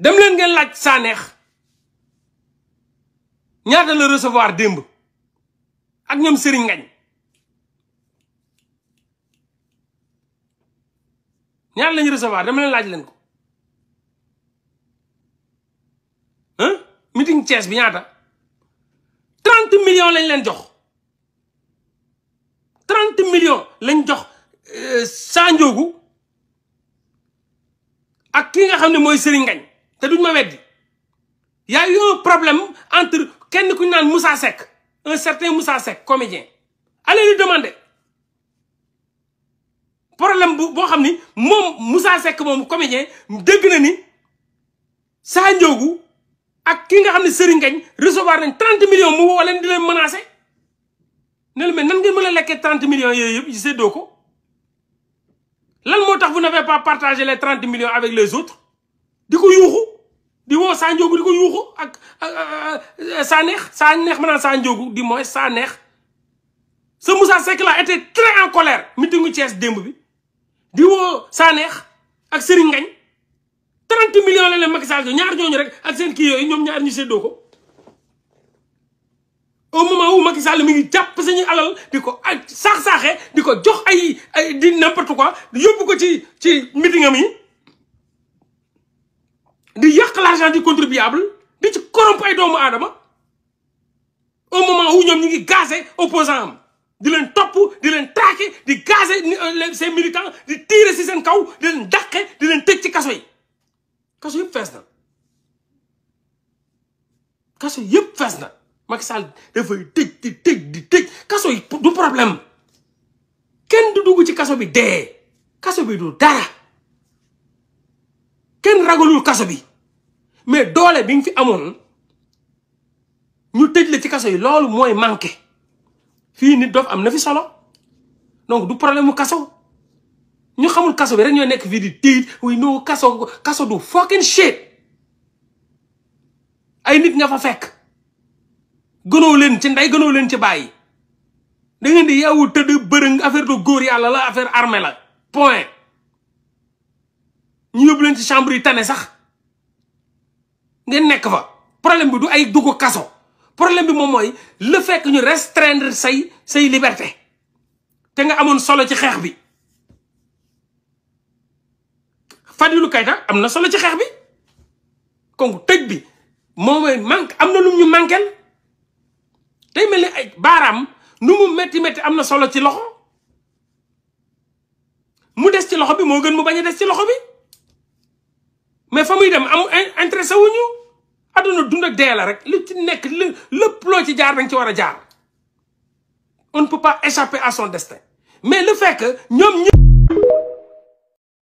dem leen ngeen laaj Sanex ñaata la recevoir démb ak ñoom Serigne Ngagne ñaata lañu recevoir dem leen laaj leen ko meeting Thiès bi ñaata 30 millions lañ leen jox 30 millions lañ jox Sandiogou ak ki nga xam ne mooy Serigne Ngagne te duñ ma weddi y a eu un problème entre kenn ku ñu naan Moussa Seck un certain Moussa Seck comédien allez lui demander problème boo xam ni moom Moussa Seck moom comédien dégg na ni Sandiogou ak ki nga xam ne Serigne Ngagne recevoir nañ 30 millions mu woo leen di leen menacer ne la mais nan ngeen mën a lekkee 30 millions yooyu yëpp séddoo ko lan moo tax vous n'avez pas partagé les 30 millions avec les autres di ko yuuxu di woo Sandiogou di ko yuuxu ak Sanex ma naan Sandiogou di mooy Sanex ce Moussa Seck là était très en colère meetingu Thiès démb bi di woo Sanex ak Serigne Ngagne 30 millions la leen Macky Sall ñaar ñooñu rek ak seen kii yooyu ñoom ñaar ñu séddoo ko au moment où Macky Sall mi ngi jàpp sañu alal di ko saax-saaxee di ko jox ay di n'importe quoi di yóbbu ko ci meeting am yi di yàq l'argent du contribuable di ci corrompre ay doomu aadama au moment où ñoom ñu ngi gazé opposant am di leen topp di leen traqué di gazé ces militants di tirer si seen kaw di leen dàqe di leen tëj ci kaso yi kaso yëpp fees na kaso yëpp fees na Macky Sall dafay tëj di tëj kaso yi du problème kenn du dugg ci kaso bi dee kaso bi du dara kenn ragalul kaso bi mais doole bi nga fi amoon ñu tëj la ci kaso yi loolu mooy manqué fii nit dof am na fi solo donc du problème mu kaso ñu xamul kaso bi rek ñoo nekk fii di tiit oui non kaso du fucking shit ay nit nga fa fekk gënoo leen ci ndey gënoo leen ci bàyyi da ngeen di yeewu tëdd bërëng affaire de góor yàlla la affaire armée la point ñu yóbbu leen ci chambre yi tane sax ngeen nekk fa problème bi du ay dugg kaso problème bi moom mooy le fait que ñu restreindre say liberté te nga amoon solo ci xeex bi Fadilou Keita am na solo ci xeex bi kon tëj bi moom mooy manque am na lu ñu manquel tey mel ni ay baaraam nu mu métti am na solo ci loxo mu des ci loxo bi moo gën mu bañ a des ci loxo bi mais fa muy dem am intéressé wuñu adduna dund ak dee la rek li ci nekk lépp loo ci jaar dañ ci war a jaar on ne peut pas échapper à son destin mais le fait que ñoom